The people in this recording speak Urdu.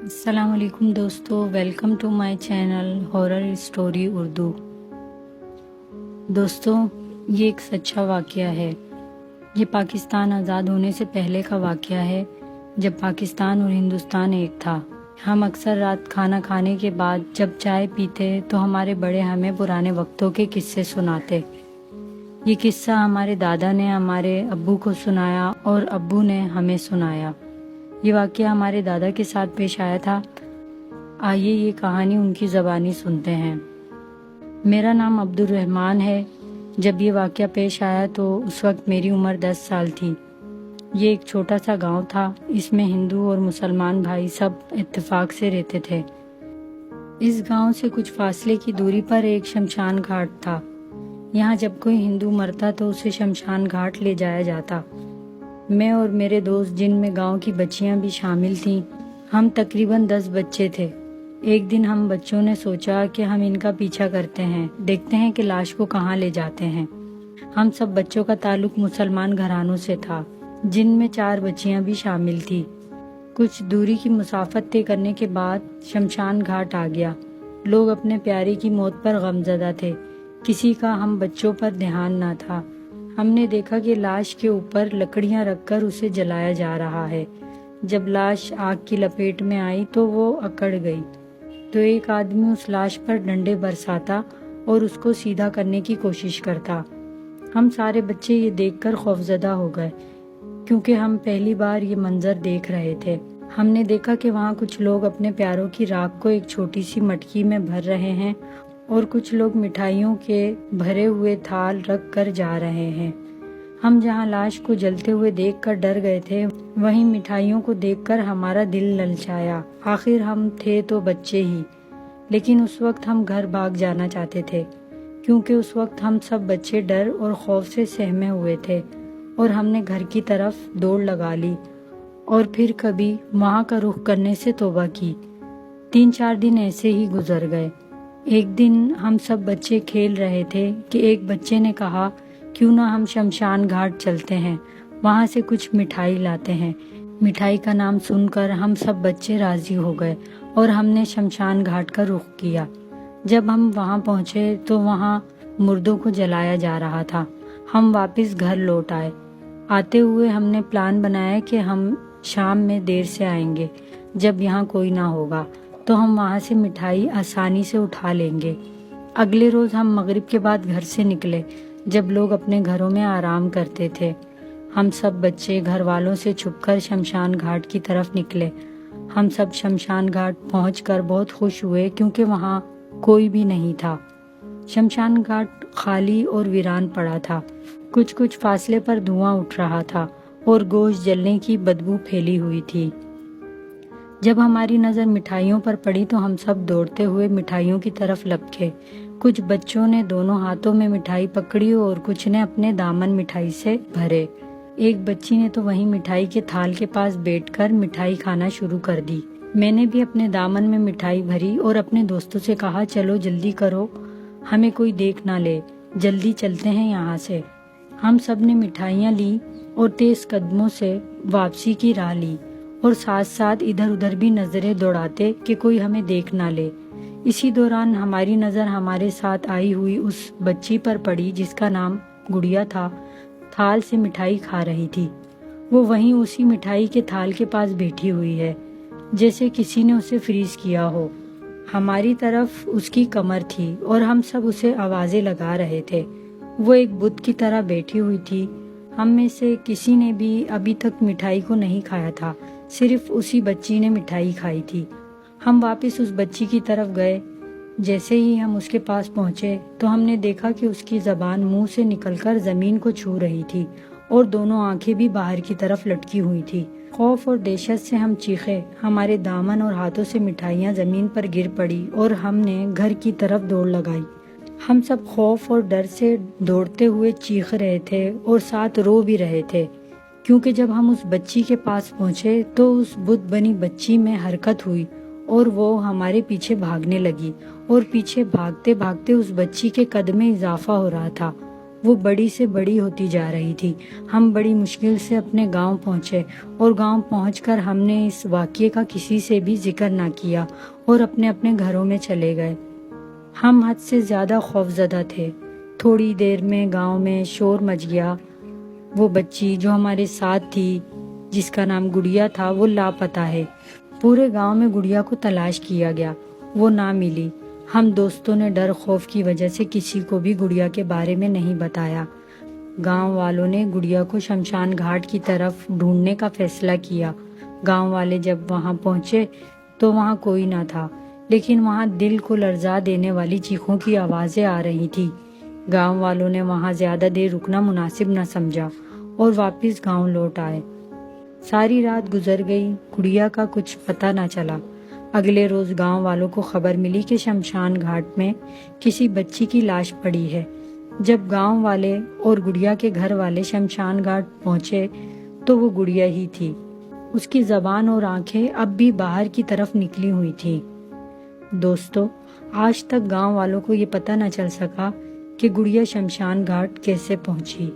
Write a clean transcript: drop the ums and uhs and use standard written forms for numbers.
السلام علیکم دوستو، welcome to my channel horror story Urdu. دوستو، یہ ایک سچا واقعہ ہے۔ یہ پاکستان آزاد ہونے سے پہلے کا واقعہ ہے، جب پاکستان اور ہندوستان ایک تھا۔ ہم اکثر رات کھانا کھانے کے بعد جب چائے پیتے تو ہمارے بڑے ہمیں پرانے وقتوں کے قصے سناتے۔ یہ قصہ ہمارے دادا نے ہمارے ابو کو سنایا اور ابو نے ہمیں سنایا۔ یہ واقعہ ہمارے دادا کے ساتھ پیش آیا تھا۔ آئیے یہ کہانی ان کی زبانی سنتے ہیں۔ میرا نام عبد الرحمن ہے۔ جب یہ واقعہ پیش آیا تو اس وقت میری عمر 10 سال تھی۔ یہ ایک چھوٹا سا گاؤں تھا، اس میں ہندو اور مسلمان بھائی سب اتفاق سے رہتے تھے۔ اس گاؤں سے کچھ فاصلے کی دوری پر ایک شمشان گھاٹ تھا۔ یہاں جب کوئی ہندو مرتا تو اسے شمشان گھاٹ لے جایا جاتا۔ میں اور میرے دوست، جن میں گاؤں کی بچیاں بھی شامل تھیں، ہم تقریباً 10 بچے تھے۔ ایک دن ہم بچوں نے سوچا کہ ہم ان کا پیچھا کرتے ہیں، دیکھتے ہیں کہ لاش کو کہاں لے جاتے ہیں۔ ہم سب بچوں کا تعلق مسلمان گھرانوں سے تھا، جن میں 4 بچیاں بھی شامل تھیں۔ کچھ دوری کی مسافت طے کرنے کے بعد شمشان گھاٹ آ گیا۔ لوگ اپنے پیارے کی موت پر غمزدہ تھے، کسی کا ہم بچوں پر دھیان نہ تھا۔ ہم نے دیکھا کہ لاش کے اوپر لکڑیاں رکھ کر اسے جلایا جا رہا ہے۔ جب لاش آگ کی لپیٹ میں آئی تو وہ اکڑ گئی، تو ایک آدمی اس لاش پر ڈنڈے برساتا اور اس کو سیدھا کرنے کی کوشش کرتا۔ ہم سارے بچے یہ دیکھ کر خوفزدہ ہو گئے، کیونکہ ہم پہلی بار یہ منظر دیکھ رہے تھے۔ ہم نے دیکھا کہ وہاں کچھ لوگ اپنے پیاروں کی راکھ کو ایک چھوٹی سی مٹکی میں بھر رہے ہیں اور کچھ لوگ مٹھائیوں کے بھرے ہوئے تھال رکھ کر جا رہے ہیں۔ ہم جہاں لاش کو جلتے ہوئے دیکھ کر ڈر گئے تھے، وہیں مٹھائیوں کو دیکھ کر ہمارا دل للچایا۔ آخر ہم تھے تو بچے ہی، لیکن اس وقت ہم گھر بھاگ جانا چاہتے تھے، کیونکہ اس وقت ہم سب بچے ڈر اور خوف سے سہمے ہوئے تھے، اور ہم نے گھر کی طرف دوڑ لگا لی اور پھر کبھی وہاں کا رخ کرنے سے توبہ کی۔ 3-4 دن ایسے ہی گزر گئے۔ ایک دن ہم سب بچے کھیل رہے تھے کہ ایک بچے نے کہا، کیوں نہ ہم شمشان گھاٹ چلتے ہیں، وہاں سے کچھ مٹھائی لاتے ہیں۔ مٹھائی کا نام سن کر ہم سب بچے راضی ہو گئے اور ہم نے شمشان گھاٹ کا رخ کیا۔ جب ہم وہاں پہنچے تو وہاں مردوں کو جلایا جا رہا تھا۔ ہم واپس گھر لوٹ آئے۔ آتے ہوئے ہم نے پلان بنایا کہ ہم شام میں دیر سے آئیں گے، جب یہاں کوئی نہ ہوگا تو ہم وہاں سے مٹھائی آسانی سے اٹھا لیں گے۔ اگلے روز ہم مغرب کے بعد گھر سے نکلے، جب لوگ اپنے گھروں میں آرام کرتے تھے۔ ہم سب بچے گھر والوں سے چھپ کر شمشان گھاٹ کی طرف نکلے۔ ہم سب شمشان گھاٹ پہنچ کر بہت خوش ہوئے، کیونکہ وہاں کوئی بھی نہیں تھا۔ شمشان گھاٹ خالی اور ویران پڑا تھا۔ کچھ فاصلے پر دھواں اٹھ رہا تھا اور گوشت جلنے کی بدبو پھیلی ہوئی تھی۔ جب ہماری نظر مٹھائیوں پر پڑی تو ہم سب دوڑتے ہوئے مٹھائیوں کی طرف لپکے۔ کچھ بچوں نے دونوں ہاتھوں میں مٹھائی پکڑی اور کچھ نے اپنے دامن مٹھائی سے بھرے۔ ایک بچی نے تو وہیں مٹھائی کے تھال کے پاس بیٹھ کر مٹھائی کھانا شروع کر دی۔ میں نے بھی اپنے دامن میں مٹھائی بھری اور اپنے دوستوں سے کہا، چلو جلدی کرو، ہمیں کوئی دیکھ نہ لے، جلدی چلتے ہیں یہاں سے۔ ہم سب نے مٹھائیاں لی اور تیز قدموں سے واپسی کی راہ لی، اور ساتھ ساتھ ادھر ادھر بھی نظریں دوڑاتے کہ کوئی ہمیں دیکھ نہ لے۔ اسی دوران ہماری نظر ہمارے ساتھ آئی ہوئی اس بچی پر پڑی جس کا نام گڑیا تھا۔ تھال سے مٹھائی کھا رہی تھی۔ وہ وہیں اسی مٹھائی کے تھال کے پاس بیٹھی ہوئی ہے، جیسے کسی نے اسے فریز کیا ہو۔ ہماری طرف اس کی کمر تھی اور ہم سب اسے آوازیں لگا رہے تھے۔ وہ ایک بت کی طرح بیٹھی ہوئی تھی۔ ہم میں سے کسی نے بھی ابھی تک مٹھائی کو نہیں کھایا تھا، صرف اسی بچی نے مٹھائی کھائی تھی۔ ہم واپس اس بچی کی طرف گئے۔ جیسے ہی ہم اس کے پاس پہنچے تو ہم نے دیکھا کہ اس کی زبان منہ سے نکل کر زمین کو چھو رہی تھی اور دونوں آنکھیں بھی باہر کی طرف لٹکی ہوئی تھی۔ خوف اور دہشت سے ہم چیخے، ہمارے دامن اور ہاتھوں سے مٹھائیاں زمین پر گر پڑی اور ہم نے گھر کی طرف دوڑ لگائی۔ ہم سب خوف اور ڈر سے دوڑتے ہوئے چیخ رہے تھے اور ساتھ رو بھی رہے تھے، کیونکہ جب ہم اس بچی کے پاس پہنچے تو اس بت بنی بچی میں حرکت ہوئی اور وہ ہمارے پیچھے بھاگنے لگی، اور پیچھے بھاگتے بھاگتے اس بچی کے قد میں اضافہ ہو رہا تھا۔ وہ بڑی سے بڑی ہوتی جا رہی تھی۔ ہم بڑی مشکل سے اپنے گاؤں پہنچے اور گاؤں پہنچ کر ہم نے اس واقعے کا کسی سے بھی ذکر نہ کیا اور اپنے اپنے گھروں میں چلے گئے۔ ہم حد سے زیادہ خوفزدہ تھے۔ تھوڑی دیر میں گاؤں میں شور مچ گیا۔ وہ بچی جو ہمارے ساتھ تھی، جس کا نام گڑیا تھا، وہ لاپتہ ہے۔ پورے گاؤں میں گڑیا کو تلاش کیا گیا، وہ نہ ملی۔ ہم دوستوں نے ڈر خوف کی وجہ سے کسی کو بھی گڑیا کے بارے میں نہیں بتایا۔ گاؤں والوں نے گڑیا کو شمشان گھاٹ کی طرف ڈھونڈنے کا فیصلہ کیا۔ گاؤں والے جب وہاں پہنچے تو وہاں کوئی نہ تھا، لیکن وہاں دل کو لرزا دینے والی چیخوں کی آوازیں آ رہی تھی۔ گاؤں والوں نے وہاں زیادہ دیر رکنا مناسب نہ سمجھا اور واپس گاؤں لوٹ آئے۔ ساری رات گزر گئی، گڑیا کا کچھ پتہ نہ چلا۔ اگلے روز گاؤں والوں کو خبر ملی کہ شمشان گھاٹ میں کسی بچی کی لاش پڑی ہے۔ جب گاؤں والے اور گڑیا کے گھر والے شمشان گھاٹ پہنچے تو وہ گڑیا ہی تھی۔ اس کی زبان اور آنکھیں اب بھی باہر کی طرف نکلی ہوئی تھی۔ دوستو، آج تک گاؤں والوں کو یہ پتہ نہ چل سکا کہ گڑیا شمشان گھاٹ کیسے پہنچی۔